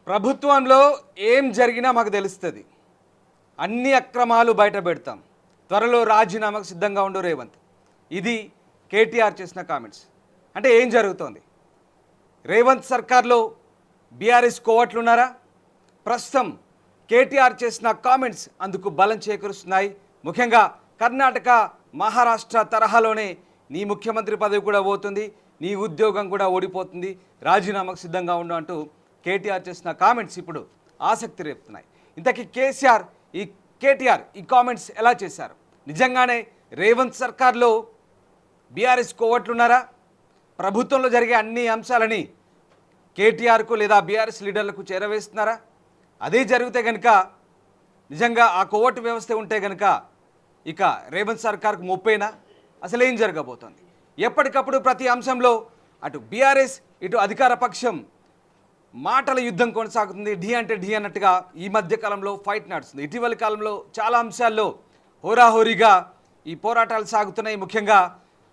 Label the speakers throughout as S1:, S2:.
S1: ప్రభుత్వంలో ఏం జరిగినా మాకు తెలుస్తుంది. అన్ని అక్రమాలు బయట పెడతాం. త్వరలో రాజీనామాకు సిద్ధంగా ఉండు రేవంత్. ఇది కేటీఆర్ చేసిన కామెంట్స్. అంటే ఏం జరుగుతోంది? రేవంత్ సర్కార్లో బీఆర్ఎస్ కోవట్లున్నారా? ప్రస్తుతం కేటీఆర్ చేసిన కామెంట్స్ అందుకు బలం చేకూరుస్తున్నాయి. ముఖ్యంగా కర్ణాటక, మహారాష్ట్ర తరహాలోనే నీ ముఖ్యమంత్రి పదవి కూడా పోతుంది, నీ ఉద్యోగం కూడా ఓడిపోతుంది, రాజీనామాకు సిద్ధంగా ఉండు అంటూ కేటీఆర్ చేసిన కామెంట్స్ ఇప్పుడు ఆసక్తి రేపుతున్నాయి. ఇంతకీ కేటీఆర్ ఈ కామెంట్స్ ఎలా చేశారు? నిజంగానే రేవంత్ సర్కార్లో బీఆర్ఎస్ కోవట్లున్నారా? ప్రభుత్వంలో జరిగే అన్ని అంశాలని కేటీఆర్కు లేదా బీఆర్ఎస్ లీడర్లకు చేరవేస్తున్నారా? అదే జరిగితే కనుక, నిజంగా ఆ కోవట్టు వ్యవస్థ ఉంటే కనుక ఇక రేవంత్ సర్కార్కు ముప్పైనా? అసలు ఏం జరగబోతోంది? ఎప్పటికప్పుడు ప్రతి అంశంలో అటు బీఆర్ఎస్ ఇటు అధికార పక్షం మాటల యుద్ధం కొనసాగుతుంది. ఢీ అంటే ఢీ అన్నట్టుగా ఈ మధ్య కాలంలో ఫైట్ నడుస్తుంది. ఇటీవలి కాలంలో చాలా అంశాల్లో హోరాహోరీగా ఈ పోరాటాలు సాగుతున్నాయి. ముఖ్యంగా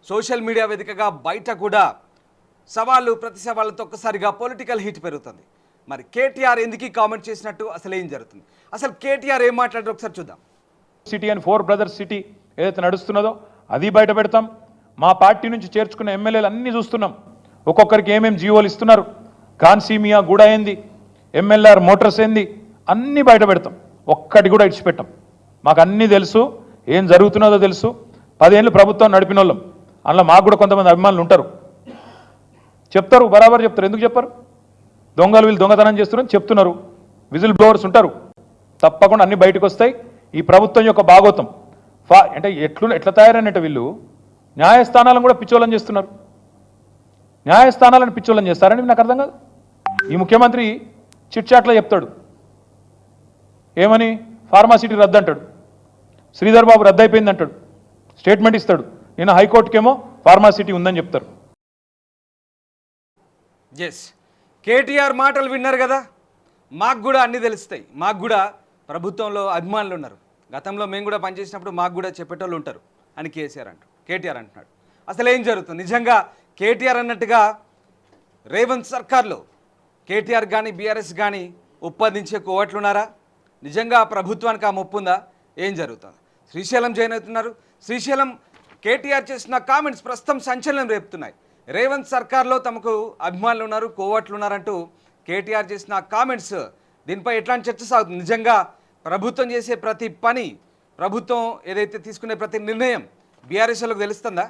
S1: సోషల్ మీడియా వేదికగా బయట కూడా సవాళ్ళు ప్రతి సవాళ్ళతో ఒక్కసారిగా పొలిటికల్ హీట్ పెరుగుతుంది. మరి కేటీఆర్ ఎందుకు కామెంట్ చేసినట్టు, అసలు ఏం జరుగుతుంది? అసలు కేటీఆర్ ఏం మాట్లాడారు ఒకసారి చూద్దాం.
S2: సిటీ అని 4 బ్రదర్స్ సిటీ ఏదైతే నడుస్తున్నదో అది బయట పెడతాం. మా పార్టీ నుంచి చేర్చుకున్న ఎమ్మెల్యేలు అన్నీ చూస్తున్నాం. ఒక్కొక్కరికి ఏమేమి జీవోలు ఇస్తున్నారు, కాన్సీమియా గూడ ఏంది, ఎంఎల్ఆర్ మోటార్స్ ఏంది, అన్నీ బయట పెడతాం. ఒక్కటి కూడా ఇడిచిపెట్టాం. మాకు అన్నీ తెలుసు, ఏం జరుగుతున్నదో తెలుసు. 10 ఏళ్ళు ప్రభుత్వం నడిపిన వాళ్ళం. అందులో మాకు కూడా కొంతమంది అభిమానులు ఉంటారు, చెప్తారు, బరాబర్ చెప్తారు. ఎందుకు చెప్పరు? దొంగలు వీళ్ళు దొంగతనం చేస్తున్నారని చెప్తున్నారు. విజిల్ బ్లోవర్స్ ఉంటారు. తప్పకుండా అన్నీ బయటకు వస్తాయి. ఈ ప్రభుత్వం యొక్క భాగోతం అంటే ఎట్లా తయారైనట్టు వీళ్ళు న్యాయస్థానాలను కూడా పిచ్చోళం చేస్తున్నారు. న్యాయస్థానాలను పిచ్చోళం చేస్తారని నాకు అర్థం కాదు. ఈ ముఖ్యమంత్రి చిట్చాట్లో చెప్తాడు, ఏమని ఫార్మాసిటీ రద్దు అంటాడు, శ్రీధర్ బాబు రద్దు అయిపోయింది అంటాడు, స్టేట్మెంట్ ఇస్తాడు. నేను హైకోర్టుకేమో ఫార్మాసిటీ ఉందని చెప్తారు.
S1: ఎస్, కేటీఆర్ మాటలు విన్నారు కదా. మాకు కూడా అన్నీ తెలుస్తాయి, మాకు కూడా ప్రభుత్వంలో అభిమానులు ఉన్నారు, గతంలో మేము కూడా పనిచేసినప్పుడు మాకు కూడా చెప్పేటోళ్ళు ఉంటారు అని కేటీఆర్ అంటున్నాడు. అసలు ఏం జరుగుతుంది? నిజంగా కేటీఆర్ అన్నట్టుగా రేవంత్ సర్కార్లో కేటీఆర్ కానీ బీఆర్ఎస్ కానీ ఉత్పాదించే కోవట్లున్నారా? నిజంగా ప్రభుత్వానికి ఆ ముప్పు ఉందా? ఏం జరుగుతుంది? శ్రీశైలం జాయిన్ అవుతున్నారు. శ్రీశైలం కేటీఆర్ చేసిన కామెంట్స్ ప్రస్తుతం సంచలనం రేపుతున్నాయి. రేవంత్ సర్కార్లో తమకు అభిమానులు ఉన్నారు, కోవట్లు ఉన్నారంటూ కేటీఆర్ చేసిన కామెంట్స్, దీనిపై ఎట్లాంటి చర్చ సాగుతుంది? నిజంగా ప్రభుత్వం చేసే ప్రతి పని, ప్రభుత్వం ఏదైతే తీసుకునే ప్రతి నిర్ణయం బీఆర్ఎస్లకు తెలుస్తుందా?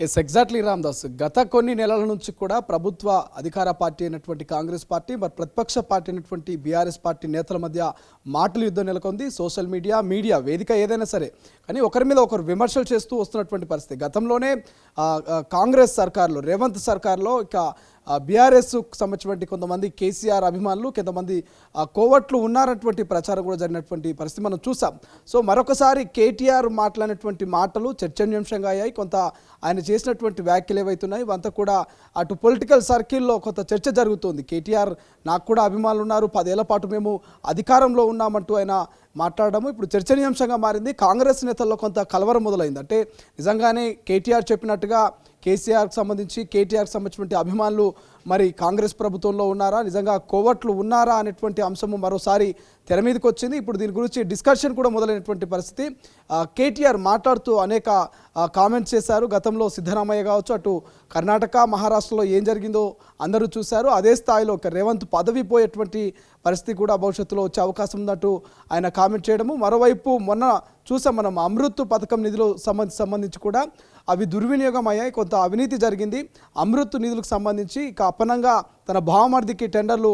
S3: Yes, exactly Ramdas. గత కొన్ని నెలల నుంచి కూడా ప్రభుత్వ అధికార పార్టీ అయినటువంటి కాంగ్రెస్ పార్టీ, మరి ప్రతిపక్ష పార్టీ అయినటువంటి బీఆర్ఎస్ పార్టీ నేతల మధ్య మాటల యుద్ధం నెలకొంది. సోషల్ మీడియా వేదిక ఏదైనా సరే, కానీ ఒకరి మీద ఒకరు విమర్శలు చేస్తూ వస్తున్నటువంటి పరిస్థితి. గతంలోనే కాంగ్రెస్ సర్కార్లో, రేవంత్ సర్కార్లో ఇక బీఆర్ఎస్కు సంబంధించినటువంటి కొంతమంది కేసీఆర్ అభిమానులు, కొంతమంది కోవట్లు ఉన్నారన్నటువంటి ప్రచారం కూడా జరిగినటువంటి పరిస్థితి మనం చూసాం. సో మరొకసారి కేటీఆర్ మాట్లాడినటువంటి మాటలు చర్చనీయాంశంగా అయ్యాయి. కొంత ఆయన చేసినటువంటి వ్యాఖ్యలు ఏవైతున్నాయి ఇవంతా కూడా అటు పొలిటికల్ సర్కిల్లో కొంత చర్చ జరుగుతుంది. కేటీఆర్ నాకు కూడా అభిమానులు ఉన్నారు, 10 ఏళ్ల పాటు మేము అధికారంలో ఉన్నామంటూ ఆయన మాట్లాడడము ఇప్పుడు చర్చనీయాంశంగా మారింది. కాంగ్రెస్ నేతల్లో కొంత కలవరం మొదలైంది. అంటే నిజంగానే కేటీఆర్ చెప్పినట్టుగా కేసీఆర్కి సంబంధించి, కేటీఆర్కి సంబంధించినటువంటి అభిమానులు మరి కాంగ్రెస్ ప్రభుత్వంలో ఉన్నారా, నిజంగా కోవట్లు ఉన్నారా అనేటువంటి అంశము మరోసారి తెర మీదకి వచ్చింది. ఇప్పుడు దీని గురించి డిస్కషన్ కూడా మొదలైనటువంటి పరిస్థితి. కేటీఆర్ మాట్లాడుతూ అనేక కామెంట్స్ చేశారు. గతంలో సిద్ధరామయ్య కావచ్చు, అటు కర్ణాటక, మహారాష్ట్రలో ఏం జరిగిందో అందరూ చూశారు. అదే స్థాయిలో రేవంత్ పదవి పోయేటువంటి పరిస్థితి కూడా భవిష్యత్తులో వచ్చే అవకాశం ఉందంటూ ఆయన కామెంట్ చేయడము. మరోవైపు మొన్న చూసాం మనం అమృత్ పథకం నిధులు సంబంధించి కూడా అవి దుర్వినియోగం అయ్యాయి, కొంత అవినీతి జరిగింది. అమృత్ నిధులకు సంబంధించి ఇక అప్పనంగా తన భావమర్దికి టెండర్లు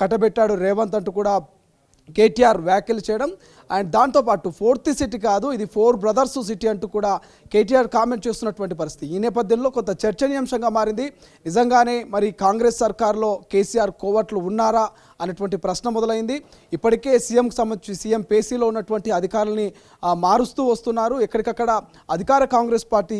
S3: కట్టబెట్టాడు రేవంత్ అంటూ కూడా కేటీఆర్ వ్యాఖ్యలు చేయడం. అండ్ దాంతోపాటు 4th సిటీ కాదు, ఇది 4 బ్రదర్స్ సిటీ అంటూ కూడా కేటీఆర్ కామెంట్ చేస్తున్నటువంటి పరిస్థితి. ఈ నేపథ్యంలో కొంత చర్చనీయాంశంగా మారింది. నిజంగానే మరి కాంగ్రెస్ సర్కార్లో కేసీఆర్ కోవట్లు ఉన్నారా అనేటువంటి ప్రశ్న మొదలైంది. ఇప్పటికే సీఎంకి సంబంధించి సీఎం పేసీలో ఉన్నటువంటి అధికారులని మారుస్తూ వస్తున్నారు. ఎక్కడికక్కడ అధికార కాంగ్రెస్ పార్టీ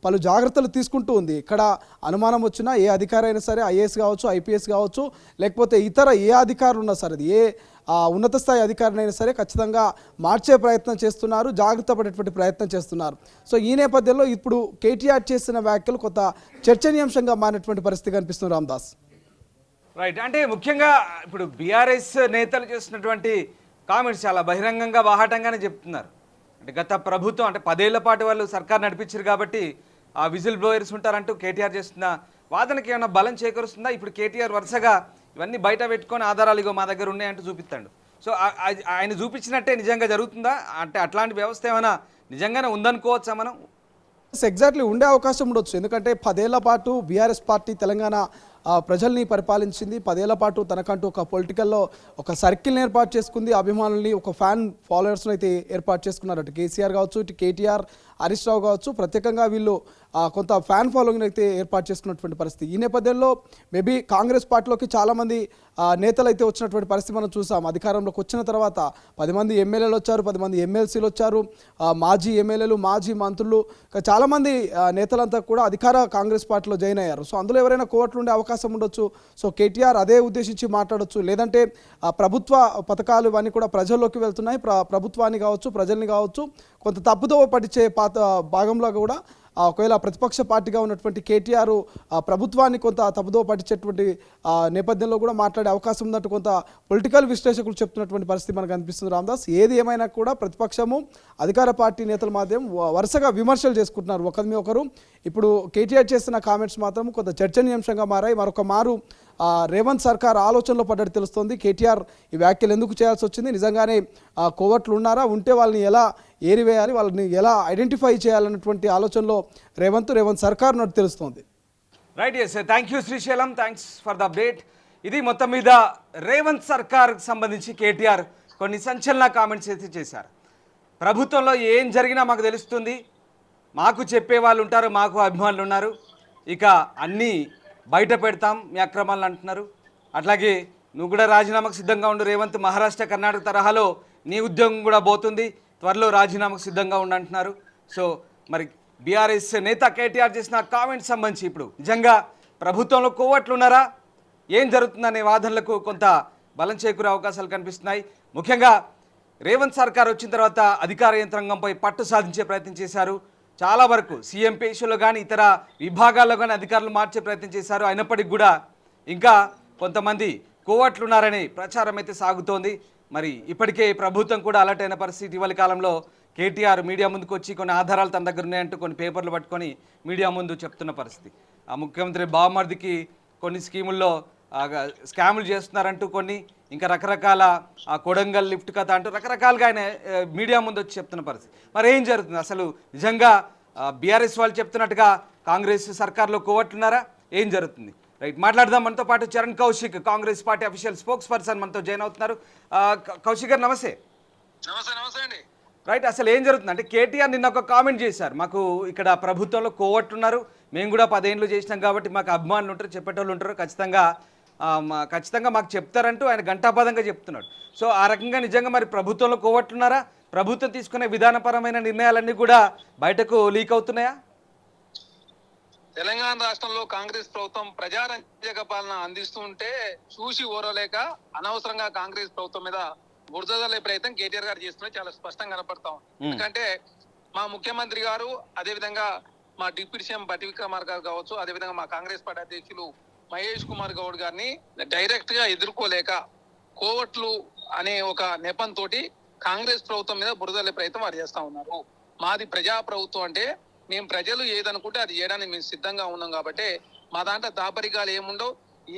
S3: పలు జాగ్రత్తలు తీసుకుంటూ ఉంది. ఇక్కడ అనుమానం వచ్చినా ఏ అధికారి అయినా సరే, ఐఏఎస్ కావచ్చు, ఐపీఎస్ కావచ్చు, లేకపోతే ఇతర ఏ అధికారులు ఉన్నా సరే, ఏ ఉన్నత స్థాయి అధికారినైనా సరే ఖచ్చితంగా మార్చే ప్రయత్నం చేస్తున్నారు, జాగ్రత్త పడేటువంటి ప్రయత్నం చేస్తున్నారు. సో ఈ నేపథ్యంలో ఇప్పుడు కేటీఆర్ చేసిన వ్యాఖ్యలు కొంత చర్చనీయాంశంగా మారినటువంటి పరిస్థితి కనిపిస్తుంది రామ్దాస్.
S1: రైట్. అంటే ముఖ్యంగా ఇప్పుడు బీఆర్ఎస్ నేతలు చేస్తున్నటువంటి కామెంట్స్ చాలా బహిరంగంగా బాహాటంగానే చెప్తున్నారు. అంటే గత ప్రభుత్వం అంటే 10 ఏళ్ల పాటు వాళ్ళు సర్కార్ నడిపించారు కాబట్టి ఆ విజిల్ బ్లోయర్స్ ఉంటారంటూ కేటీఆర్ చేస్తున్న వాదనకి ఏమైనా బలం చేకూరుస్తుందా? ఇప్పుడు కేటీఆర్ వరుసగా ఇవన్నీ బయట పెట్టుకొని ఆధారాలు ఇగో మా దగ్గర ఉన్నాయంటూ చూపిస్తాడు. సో ఆయన చూపించినట్టే నిజంగా జరుగుతుందా? అంటే అట్లాంటి వ్యవస్థ ఏమైనా నిజంగానే ఉందనుకోవచ్చా మనం?
S3: ఎగ్జాక్ట్లీ ఉండే అవకాశం ఉండొచ్చు. ఎందుకంటే 10 ఏళ్ల పాటు బీఆర్ఎస్ పార్టీ తెలంగాణ ప్రజల్ని పరిపాలించింది. 10 ఏళ్ల పాటు తనకంటూ ఒక పొలిటికల్లో ఒక సర్కిల్ని ఏర్పాటు చేసుకుంది. అభిమానుల్ని, ఒక ఫ్యాన్ ఫాలోవర్స్ని అయితే ఏర్పాటు చేసుకున్నారు. అటు కేసీఆర్ కావచ్చు, ఇటు కేటీఆర్, హరీష్ రావు కావచ్చు, ప్రత్యేకంగా వీళ్ళు కొంత ఫ్యాన్ ఫాలోయింగ్ అయితే ఏర్పాటు చేసుకున్నటువంటి పరిస్థితి. ఈ నేపథ్యంలో మేబీ కాంగ్రెస్ పార్టీలోకి చాలామంది నేతలు అయితే వచ్చినటువంటి పరిస్థితి మనం చూసాం. అధికారంలోకి వచ్చిన తర్వాత 10 మంది ఎమ్మెల్యేలు వచ్చారు, 10 మంది ఎమ్మెల్సీలు వచ్చారు, మాజీ ఎమ్మెల్యేలు, మాజీ మంత్రులు, చాలామంది నేతలంతా కూడా అధికార కాంగ్రెస్ పార్టీలో జాయిన్ అయ్యారు. సో అందులో ఎవరైనా కోవట్లు ఉండే అవకాశం ఉండొచ్చు. సో కేటీఆర్ అదే ఉద్దేశించి మాట్లాడొచ్చు. లేదంటే ప్రభుత్వ పథకాలు ఇవన్నీ కూడా ప్రజల్లోకి వెళ్తున్నాయి, ప్రభుత్వాన్ని కావచ్చు, ప్రజల్ని కావచ్చు కొంత తప్పుదోవ పట్టించే భాగంలో కూడా ఒకవేళ ప్రతిపక్ష పార్టీగా ఉన్నటువంటి కేటీఆర్ ప్రభుత్వాన్ని కొంత తప్పుదోవ పట్టించేటువంటి నేపథ్యంలో కూడా మాట్లాడే అవకాశం ఉన్నట్టు కొంత పొలిటికల్ విశ్లేషకులు చెప్తున్నటువంటి పరిస్థితి మనకు అనిపిస్తుంది. రామదాస్, ఏది ఏమైనా కూడా ప్రతిపక్షము అధికార పార్టీ నేతల మాధ్యం వరుసగా విమర్శలు చేసుకుంటున్నారు ఒకరి మీద ఒకరు. ఇప్పుడు కేటీఆర్ చేస్తున్న కామెంట్స్ మాత్రం కొంత చర్చనీయాంశంగా మారాయి. మరొక మారు రేవంత్ సర్కార్ ఆలోచనలో పడ్డట్టు తెలుస్తోంది. కేటీఆర్ ఈ వ్యాఖ్యలు ఎందుకు చేయాల్సి వచ్చింది, నిజంగానే కోవట్లు ఉన్నారా, ఉంటే వాళ్ళని ఎలా ఏరివేయాలి, వాళ్ళని ఎలా ఐడెంటిఫై చేయాలన్నటువంటి ఆలోచనలో రేవంత్ సర్కార్ ఉన్నట్టు తెలుస్తోంది.
S1: Right. Yes, thank you Srisailam, thanks for the update. ఇది మొత్తం మీద రేవంత్ సర్కార్కి సంబంధించి కేటీఆర్ కొన్ని సంచలన కామెంట్స్ అయితే చేశారు. ప్రభుత్వంలో ఏం జరిగినా మాకు తెలుస్తుంది, మాకు చెప్పే వాళ్ళు ఉంటారు, మాకు అభిమానులు ఉన్నారు, ఇక అన్నీ బయట పెడతాం మీ అక్రమాలను అంటున్నారు. అట్లాగే నువ్వు కూడా రాజీనామాకు సిద్ధంగా ఉండు రేవంత్, మహారాష్ట్ర కర్ణాటక తరహాలో నీ ఉద్యోగం కూడా పోతుంది, త్వరలో రాజీనామాకు సిద్ధంగా ఉండు అంటున్నారు. సో మరి బీఆర్ఎస్ నేత కేటీఆర్ చేసిన కామెంట్స్ సంబంధించి ఇప్పుడు నిజంగా ప్రభుత్వంలో కోవట్లు ఉన్నారా, ఏం జరుగుతుందనే వాదనలకు కొంత బలం చేకూరే అవకాశాలు కనిపిస్తున్నాయి. ముఖ్యంగా రేవంత్ సర్కార్ వచ్చిన తర్వాత అధికార యంత్రాంగంపై పట్టు సాధించే ప్రయత్నం చేశారు. చాలా వరకు సీఎం పేషలో కానీ ఇతర విభాగాల్లో కానీ అధికారులు మార్చే ప్రయత్నం చేశారు. అయినప్పటికీ కూడా ఇంకా కొంతమంది కోవట్లున్నారనే ప్రచారం అయితే సాగుతోంది. మరి ఇప్పటికే ప్రభుత్వం కూడా అలర్ట్ అయిన పరిస్థితి. ఇటీవలి కాలంలో కేటీఆర్ మీడియా ముందుకు వచ్చి కొన్ని ఆధారాలు తన దగ్గర ఉన్నాయంటూ కొన్ని పేపర్లు పట్టుకొని మీడియా ముందు చెప్తున్న పరిస్థితి. ఆ ముఖ్యమంత్రి బావమర్దికి కొన్ని స్కీముల్లో స్కాములు చేస్తున్నారంటూ కొన్ని, ఇంకా రకరకాల కొడంగల్ లిఫ్ట్ కథ అంటూ రకరకాలుగా ఆయన మీడియా ముందు వచ్చి చెప్తున్న పరిస్థితి. మరి ఏం జరుగుతుంది అసలు? నిజంగా బీఆర్ఎస్ వాళ్ళు చెప్తున్నట్టుగా కాంగ్రెస్ సర్కార్లో కోవట్లున్నారా, ఏం జరుగుతుంది? రైట్, మాట్లాడదాం. మనతో పాటు Charan Kaushik, Congress party official spokes person మనతో జాయిన్ అవుతున్నారు. కౌశిక్ గారు నమస్తే.
S4: నమస్తే అండి.
S1: రైట్, అసలు ఏం జరుగుతుంది అంటే కేటీఆర్ నిన్న ఒక కామెంట్ చేశారు, మాకు ఇక్కడ ప్రభుత్వంలో కోవట్లున్నారు, మేము కూడా 10 ఏళ్ళు చేసినాం కాబట్టి మాకు అభిమానులు ఉంటారు, చెప్పేటోళ్ళు ఉంటారు, ఖచ్చితంగా మాకు చెప్తారంటూ ఆయన ఘంటాపదంగా చెప్తున్నాడు. సో ఆ రకంగా నిజంగా మరి ప్రభుత్వంలో కోవట్లున్నారా, ప్రభుత్వం తీసుకునే విధానపరమైన నిర్ణయాలన్నీ కూడా బయటకు లీక్ అవుతున్నాయా?
S4: తెలంగాణ రాష్ట్రంలో కాంగ్రెస్ ప్రభుత్వం ప్రజారంజక పాలన అందిస్తూ ఉంటే చూసి ఓరలేక అనవసరంగా కాంగ్రెస్ ప్రభుత్వం మీద బురదలే ప్రయత్నం కేటీఆర్ గారు చేస్తున్నారు చాలా స్పష్టంగా కనపడతాం. ఎందుకంటే మా ముఖ్యమంత్రి గారు, అదే విధంగా మా డిప్యూటీ సీఎం బట్టి విక్రమార్క గారు కావచ్చు, అదే విధంగా మా కాంగ్రెస్ పార్టీ అధ్యక్షులు మహేష్ కుమార్ గౌడ్ గారిని డైరెక్ట్ గా ఎదుర్కోలేక కోవట్లు అనే ఒక నెపంతో కాంగ్రెస్ ప్రభుత్వం మీద బురదలే ప్రయత్నం వారు చేస్తా ఉన్నారు. మాది ప్రజా ప్రభుత్వం అంటే మేము ప్రజలు ఏదనుకుంటే అది చేయడానికి మేము సిద్ధంగా ఉన్నాం కాబట్టి మా దాంట్లో దాపరికాలు ఏముండవు,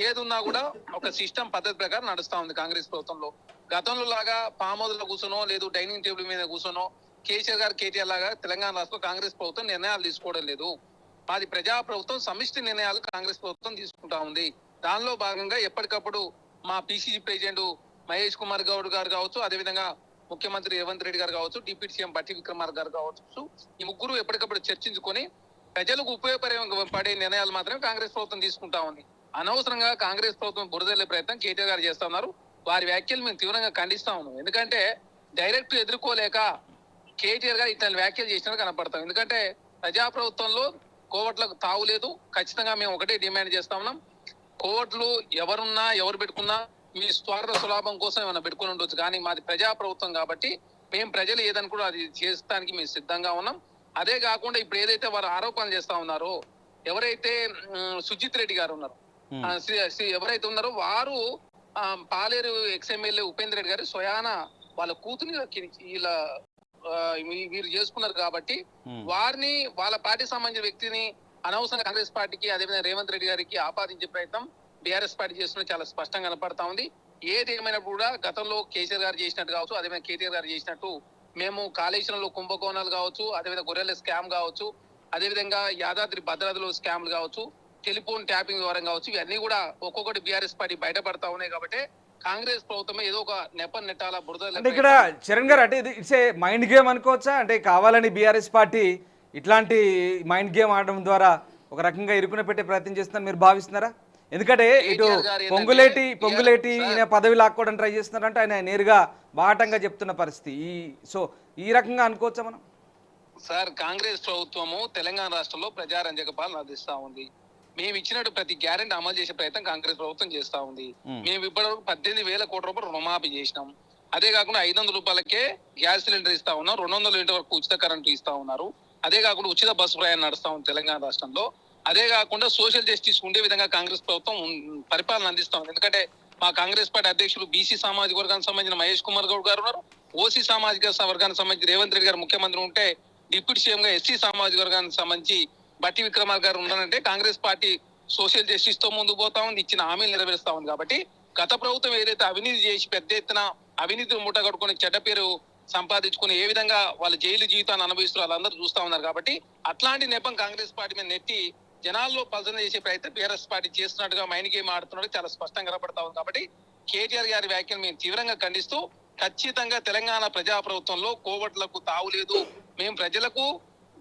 S4: ఏది ఉన్నా కూడా ఒక సిస్టమ్ పద్ధతి ప్రకారం నడుస్తా ఉంది కాంగ్రెస్ ప్రభుత్వంలో. గతంలో లాగా పామోదులో కూర్చోనో లేదు డైనింగ్ టేబుల్ మీద కూర్చోనో కేసీఆర్ గారు కేటీఆర్ లాగా తెలంగాణ రాష్ట్రంలో కాంగ్రెస్ ప్రభుత్వం నిర్ణయాలు తీసుకోవడం లేదు. మాది ప్రజా ప్రభుత్వం, సమిష్టి నిర్ణయాలు కాంగ్రెస్ ప్రభుత్వం తీసుకుంటా ఉంది. దానిలో భాగంగా ఎప్పటికప్పుడు మా పిసిసి ప్రెసిడెంట్ మహేష్ కుమార్ గౌడ్ గారు కావచ్చు, అదేవిధంగా ముఖ్యమంత్రి రేవంత్ రెడ్డి గారు కావచ్చు, డిప్యూటీ సీఎం బట్టి విక్రమార్క గారు కావచ్చు, ఈ ముగ్గురు ఎప్పటికప్పుడు చర్చించుకొని ప్రజలకు ఉపయోగపడే నిర్ణయాలు మాత్రమే కాంగ్రెస్ ప్రభుత్వం తీసుకుంటా ఉంది. అనవసరంగా కాంగ్రెస్ ప్రభుత్వం బురదలే ప్రయత్నం కేటీఆర్ గారు చేస్తా ఉన్నారు. వారి వ్యాఖ్యలు మేము తీవ్రంగా ఖండిస్తా ఉన్నాం. ఎందుకంటే డైరెక్ట్ ఎదుర్కోలేక కేటీఆర్ గారు ఇట్లా వ్యాఖ్యలు చేసినట్టు కనపడతాం. ఎందుకంటే ప్రజాప్రభుత్వంలో కోవట్లకు తావు లేదు. ఖచ్చితంగా మేము ఒకటే డిమాండ్ చేస్తా ఉన్నాం, కోవట్లు ఎవరున్నా ఎవరు పెట్టుకున్నా మీ స్వార్థ సులాభం కోసం ఏమైనా పెట్టుకుని ఉండొచ్చు, కానీ మాది ప్రజాప్రభుత్వం కాబట్టి మేము ప్రజలు ఏదనుకుంటే అది చేస్తానికి మేము సిద్ధంగా ఉన్నాం. అదే కాకుండా ఇప్పుడు ఏదైతే వారు ఆరోపణలు చేస్తా ఉన్నారో, ఎవరైతే సుజిత్ రెడ్డి గారు ఉన్నారు, ఎవరైతే ఉన్నారో వారు పాలేరు ఎక్స్ఎమ్మెల్యే ఉపేంద్ర రెడ్డి గారు స్వయాన వాళ్ళ కూతుని ఇలా వీరు చేసుకున్నారు కాబట్టి వారిని వాళ్ళ పార్టీకి సంబంధించిన వ్యక్తిని అనవసరంగా కాంగ్రెస్ పార్టీకి అదేవిధంగా రేవంత్ రెడ్డి గారికి ఆపాదించే ప్రయత్నం బీఆర్ఎస్ పార్టీ చేస్తున్న చాలా స్పష్టంగా కనపడతా ఉంది. ఏది ఏమైనప్పుడు కూడా గతంలో కేసీఆర్ గారు చేసినట్టు కావచ్చు, అదేవిధంగా కేటీఆర్ గారు చేసినట్టు మేము కాళేశ్వరంలో కుంభకోణాలు కావచ్చు, అదేవిధంగా గొర్రెల స్కామ్ కావచ్చు, అదేవిధంగా యాదాద్రి భద్రాద్రిలో స్కామ్లు కావచ్చు, టెలిఫోన్ ట్యాపింగ్ వ్యవహారం కావచ్చు, ఇవన్నీ కూడా ఒక్కొక్కటి బీఆర్ఎస్ పార్టీ బయటపడతా ఉన్నాయి. కాబట్టి కాంగ్రెస్ ప్రభుత్వమే ఏదో ఒక నెట్టాల బురద.
S1: అంటే ఇక్కడ చరణ్ గారు అంటే ఇది ఇట్స్ ఏ మైండ్ గేమ్ అనుకోవచ్చా? అంటే కావాలని బీఆర్ఎస్ పార్టీ ఇట్లాంటి మైండ్ గేమ్ ఆడడం ద్వారా ఒక రకంగా ఇరుకున పెట్టే ప్రయత్నం చేస్తున్నారు మీరు భావిస్తున్నారా? ఎందుకంటే ఇటు పొంగులేటి ఈయన పదవి లాక్కోవడం ట్రై చేస్తున్నారంటే ఆయన నేరుగా బాటంగా చెప్తున్న పరిస్థితి. ఈ రకంగా అనుకోవచ్చా మనం?
S4: సార్, కాంగ్రెస్ ప్రభుత్వము తెలంగాణ రాష్ట్రంలో ప్రజారంజక పాలన అందిస్తా ఉంది. మేము ఇచ్చినట్టు ప్రతి గ్యారెంటీ అమలు చేసే ప్రయత్నం కాంగ్రెస్ ప్రభుత్వం చేస్తా ఉంది. మేము ఇప్పటివరకు 18,000 కోట్ల రూపాయలు రుణమాఫీ చేసినాం. అదే కాకుండా 500 రూపాయలకే గ్యాస్ సిలిండర్ ఇస్తా ఉన్నాం, 200 యూనిట్ వరకు ఉచిత కరెంటు ఇస్తా ఉన్నారు. అదే కాకుండా ఉచిత బస్సు ప్రయాణం నడుస్తా ఉంది తెలంగాణ రాష్ట్రంలో. అదే కాకుండా సోషల్ జస్టిస్ ఉండే విధంగా కాంగ్రెస్ ప్రభుత్వం పరిపాలన అందిస్తా ఉంది. ఎందుకంటే మా కాంగ్రెస్ పార్టీ అధ్యక్షులు బీసీ సామాజిక వర్గానికి సంబంధించిన మహేష్ కుమార్ గౌడ్ గారు ఉన్నారు. ఓసీ సామాజిక వర్గానికి సంబంధించి రేవంత్ రెడ్డి గారు ముఖ్యమంత్రి ఉంటే డిప్యూటీ సీఎం గా ఎస్సీ సామాజిక వర్గానికి సంబంధించి బట్టి విక్రమార్ గారు ఉన్నారంటే కాంగ్రెస్ పార్టీ సోషల్ జస్టిస్ తో ముందుకు పోతా ఉంది, ఇచ్చిన హామీలు నెరవేరుస్తా ఉంది. కాబట్టి గత ప్రభుత్వం ఏదైతే అవినీతి చేసి పెద్ద ఎత్తున అవినీతిని మూట కట్టుకుని చెడ్డ పేరు సంపాదించుకుని ఏ విధంగా వాళ్ళ జైలు జీవితాన్ని అనుభవిస్తున్నారు వాళ్ళందరూ చూస్తా ఉన్నారు. కాబట్టి అట్లాంటి నెపం కాంగ్రెస్ పార్టీ మీద నెట్టి జనాల్లో పలసన చేసే ప్రయత్నం బీఆర్ఎస్ పార్టీ చేస్తున్నట్టుగా మైండ్ గేమ్ ఆడుతున్నట్టు చాలా స్పష్టంగా కనపడతా ఉంది. కాబట్టి కేటీఆర్ గారి వ్యాఖ్యలు మేము తీవ్రంగా ఖండిస్తూ ఖచ్చితంగా తెలంగాణ ప్రజా ప్రభుత్వంలో కోవట్లకు తావులేదు, మేము ప్రజలకు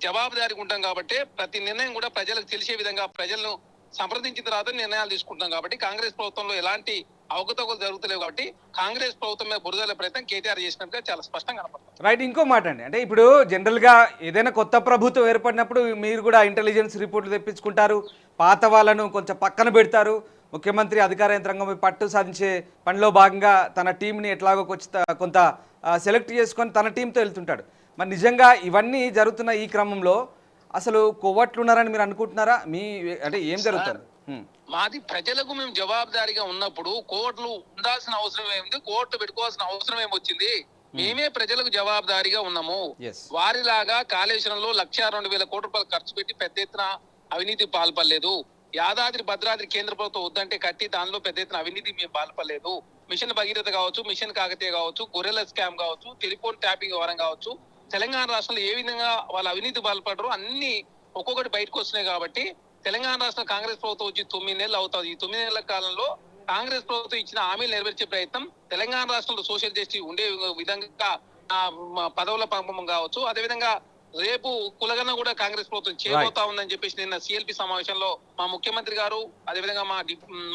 S4: జవాబుదారీగా ఉంటాం కాబట్టి ప్రతి నిర్ణయం కూడా ప్రజలకు తెలిసే విధంగా ప్రజలను సంప్రదించిన తర్వాత నిర్ణయాలు తీసుకుంటాం. కాబట్టి కాంగ్రెస్ ప్రభుత్వంలో ఎలాంటి అవకతవకలు జరుగుతలేవు. కాబట్టి కాంగ్రెస్ ప్రభుత్వం మీద బురదల ప్రయత్నం కేటీఆర్ చేసినట్టుగా చాలా స్పష్టంగా కనపడుతుంది.
S1: రైట్, ఇంకో మాట అండి, అంటే ఇప్పుడు జనరల్గా ఏదైనా కొత్త ప్రభుత్వం ఏర్పడినప్పుడు మీరు కూడా ఇంటెలిజెన్స్ రిపోర్ట్లు తెప్పించుకుంటారు, పాత వాళ్ళను కొంచెం పక్కన పెడతారు. ముఖ్యమంత్రి అధికార యంత్రాంగం పట్టు సాధించే పనిలో భాగంగా తన టీంని ఎట్లాగో కొంత సెలెక్ట్ చేసుకొని తన టీంతో వెళ్తుంటాడు. మరి నిజంగా ఇవన్నీ జరుగుతున్న ఈ క్రమంలో అసలు కొవ్వట్లు ఉన్నారని మీరు అనుకుంటున్నారా? అంటే ఏం జరుగుతుంది?
S4: మాది ప్రజలకు మేము జవాబుదారీగా ఉన్నప్పుడు కోర్టులు ఉండాల్సిన అవసరం ఏముంది, కోర్టు పెట్టుకోవాల్సిన అవసరం ఏమొచ్చింది? మేమే ప్రజలకు జవాబుదారీగా ఉన్నాము. వారిలాగా కాళేశ్వరంలో 1,02,000 కోట్ల రూపాయలు ఖర్చు పెట్టి పెద్ద ఎత్తున అవినీతి పాల్పడలేదు. యాదాద్రి భద్రాద్రి కేంద్ర ప్రభుత్వం వద్దంటే కట్టి దానిలో పెద్ద ఎత్తున అవినీతి మేము పాల్పడలేదు. మిషన్ భగీరథ కావచ్చు, మిషన్ కాకతీయ కావచ్చు, గొర్రెల స్కామ్ కావచ్చు, టెలిఫోన్ ట్యాపింగ్ వ్యవహారం కావచ్చు, తెలంగాణ రాష్ట్రంలో ఏ విధంగా వాళ్ళ అవినీతి పాల్పడరు అన్ని ఒక్కొక్కటి బయటకు వస్తున్నాయి. కాబట్టి తెలంగాణ రాష్ట్రం కాంగ్రెస్ ప్రభుత్వం వచ్చి 9 నెలలు అవుతుంది. ఈ 9 నెలల కాలంలో కాంగ్రెస్ ప్రభుత్వం ఇచ్చిన హామీలు నెరవేర్చే ప్రయత్నం తెలంగాణ రాష్ట్రంలో సోషల్ జస్టిస్ ఉండే విధంగా పదవుల పంపకం కావచ్చు, అదేవిధంగా రేపు కులగన్న కూడా కాంగ్రెస్ ప్రభుత్వం చేయబోతా ఉందని చెప్పేసి నిన్న సిఎల్పి సమావేశంలో మా ముఖ్యమంత్రి గారు అదేవిధంగా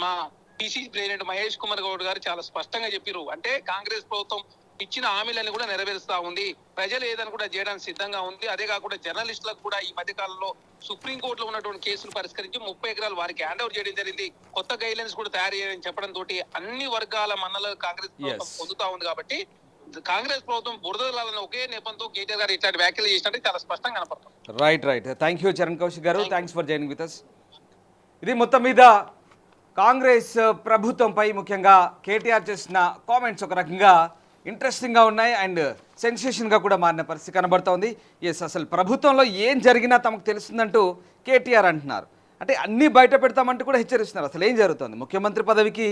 S4: మా పిసిసి ప్రెసిడెంట్ మహేష్ కుమార్ గౌడ్ గారు చాలా స్పష్టంగా చెప్పారు. అంటే కాంగ్రెస్ ప్రభుత్వం ఇచ్చిన హామీలను కూడా నెరవేరుస్తా ఉంది, ప్రజలు ఏదని కూడా చేయడానికి సిద్ధంగా ఉంది. అదే కాకుండా జర్నలిస్టులకు కూడా ఈ మధ్య కాలంలో సుప్రీంకోర్టులో ఉన్నటువంటి కేసులు పరిష్కరించి 30 ఎకరాలు వారికి హ్యాండ్ ఓవర్ చేయడం జరిగింది. కొత్త గైడ్ లైన్స్ కూడా తయారు చేయడం చెప్పడం తోటి అన్ని వర్గాల మన్నలు కాంగ్రెస్ ప్రభుత్వం పొందుతా ఉంది. కాబట్టి కాంగ్రెస్ ప్రభుత్వం బురదలాలని ఒకే నేపంతో కేటీఆర్ గారు ఇట్లాంటి వ్యాఖ్యలు చేసినట్టు చాలా స్పష్టంగా కనపడుతుంది.
S1: Right, thank you Charan Kaushik garu, thanks for joining with us. ఇది మొత్తం మీద కాంగ్రెస్ ప్రభుత్వంపై ముఖ్యంగా కేటీఆర్ చేసిన కామెంట్స్ ఒక రకంగా ఇంట్రెస్టింగ్గా ఉన్నాయి అండ్ సెన్సేషన్గా కూడా మారిన పరిస్థితి కనబడుతోంది. అసలు ప్రభుత్వంలో ఏం జరిగినా తమకు తెలుస్తుందంటూ కేటీఆర్ అంటున్నారు. అంటే అన్నీ బయట పెడతామంటూ కూడా హెచ్చరిస్తున్నారు. అసలు ఏం జరుగుతుంది? ముఖ్యమంత్రి పదవికి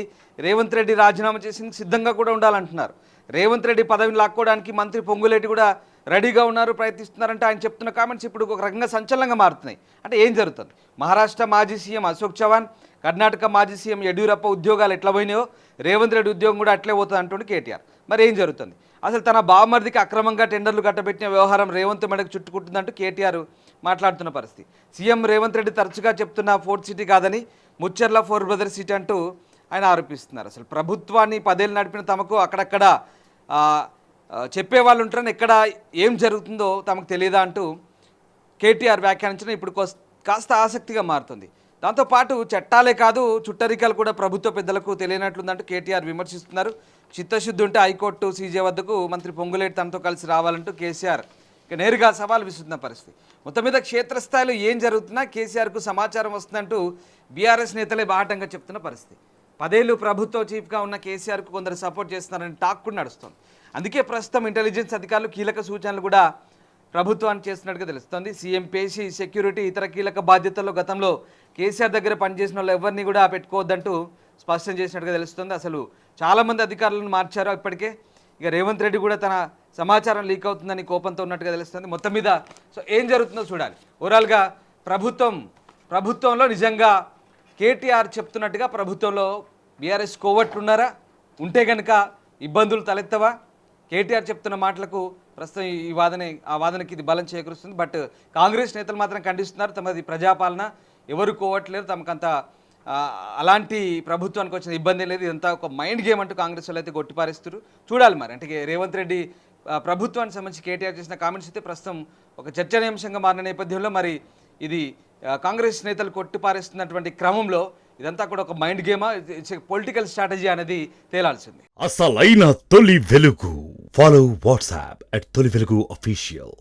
S1: రేవంత్ రెడ్డి రాజీనామా చేసి సిద్ధంగా కూడా ఉండాలంటున్నారు. రేవంత్ రెడ్డి పదవిని లాక్కోవడానికి మంత్రి పొంగులేటి కూడా రెడీగా ఉన్నారు, ప్రయత్నిస్తున్నారంటే ఆయన చెప్తున్న కామెంట్స్ ఇప్పుడు ఒక రకంగా సంచలనంగా మారుతున్నాయి. అంటే ఏం జరుగుతుంది? మహారాష్ట్ర మాజీ సీఎం అశోక్ చవాన్, కర్ణాటక మాజీ సీఎం యడ్యూరప్ప ఉద్యోగాలు ఎట్లా పోయినాయో రేవంత్ రెడ్డి ఉద్యోగం కూడా అట్లే పోతుంది అంటుండే కేటీఆర్. మరి ఏం జరుగుతుంది? అసలు తన బావమరిదికి అక్రమంగా టెండర్లు కట్టబెట్టిన వ్యవహారం రేవంత్ మెడకు చుట్టుకుంటుందంటూ కేటీఆర్ మాట్లాడుతున్న పరిస్థితి. సీఎం రేవంత్ రెడ్డి తరచుగా చెప్తున్న 4th సిటీ కాదని ముచ్చర్ల 4 బ్రదర్స్ సిటీ అంటూ ఆయన ఆరోపిస్తున్నారు. అసలు ప్రభుత్వాన్ని 10 ఏళ్ళు నడిపిన తమకు అక్కడక్కడ చెప్పేవాళ్ళు ఉంటారని ఎక్కడ ఏం జరుగుతుందో తమకు తెలియదా అంటూ కేటీఆర్ వ్యాఖ్యానించడం ఇప్పుడు కాస్త ఆసక్తిగా మారుతుంది. దాంతోపాటు చట్టాలే కాదు చుట్టరికాలు కూడా ప్రభుత్వ పెద్దలకు తెలియనట్లుందంటూ కేటీఆర్ విమర్శిస్తున్నారు. చిత్తశుద్ధి ఉంటే హైకోర్టు సీజే వద్దకు మంత్రి పొంగులేటి తనతో కలిసి రావాలంటూ కేసీఆర్ ఇక నేరుగా సవాల్ విసురుతున్న పరిస్థితి. మొత్తం మీద క్షేత్రస్థాయిలో ఏం జరుగుతున్నా కేసీఆర్కు సమాచారం వస్తుందంటూ బీఆర్ఎస్ నేతలే బాహటంగా చెప్తున్న పరిస్థితి. 10 ఏళ్ళు ప్రభుత్వ చీఫ్గా ఉన్న కేసీఆర్కు కొందరు సపోర్ట్ చేస్తున్నారని టాక్ కూడా నడుస్తుంది. అందుకే ప్రస్తుతం ఇంటెలిజెన్స్ అధికారులు కీలక సూచనలు కూడా ప్రభుత్వానికి చేస్తున్నట్టుగా తెలుస్తోంది. సీఎం పేషి, సెక్యూరిటీ, ఇతర కీలక బాధ్యతల్లో గతంలో కేసీఆర్ దగ్గర పనిచేసిన వాళ్ళు ఎవరిని కూడా పెట్టుకోవద్దంటూ స్పష్టం చేసినట్టుగా తెలుస్తుంది. అసలు చాలామంది అధికారులను మార్చారు ఇప్పటికే. ఇక రేవంత్ రెడ్డి కూడా తన సమాచారం లీక్ అవుతుందని కోపంతో ఉన్నట్టుగా తెలుస్తుంది. మొత్తం మీద సో ఏం జరుగుతుందో చూడాలి. ఓవరాల్గా ప్రభుత్వంలో నిజంగా కేటీఆర్ చెప్తున్నట్టుగా ప్రభుత్వంలో బీఆర్ఎస్ కోవట్లున్నారా? ఉంటే కనుక ఇబ్బందులు తలెత్తవా? కేటీఆర్ చెప్తున్న మాటలకు ప్రస్తుతం ఆ వాదనకి ఇది బలం చేకూరుస్తుంది. బట్ కాంగ్రెస్ నేతలు మాత్రం ఖండిస్తున్నారు. తమది ప్రజాపాలన, ఎవరు కోవట్లేరు, తమకంత అలాంటి ప్రభుత్వానికి వచ్చిన ఇబ్బంది లేదు, ఇదంతా ఒక మైండ్ గేమ్ అంటూ కాంగ్రెస్ వాళ్ళు అయితే కొట్టిపారేస్తారు. చూడాలి మరి. అంటే రేవంత్ రెడ్డి ప్రభుత్వానికి సంబంధించి కేటీఆర్ చేసిన కామెంట్స్ అయితే ప్రస్తుతం ఒక చర్చనీయాంశంగా మారిన నేపథ్యంలో మరి ఇది కాంగ్రెస్ నేతలు కొట్టిపారేస్తున్నటువంటి క్రమంలో ఇదంతా కూడా ఒక మైండ్ గేమా, పొలిటికల్ స్ట్రాటజీ అనేది తేలాల్సింది.
S5: అసలైన తొలి వెలుగు. ఫాలో వాట్సాప్ @తొలి వెలుగు official.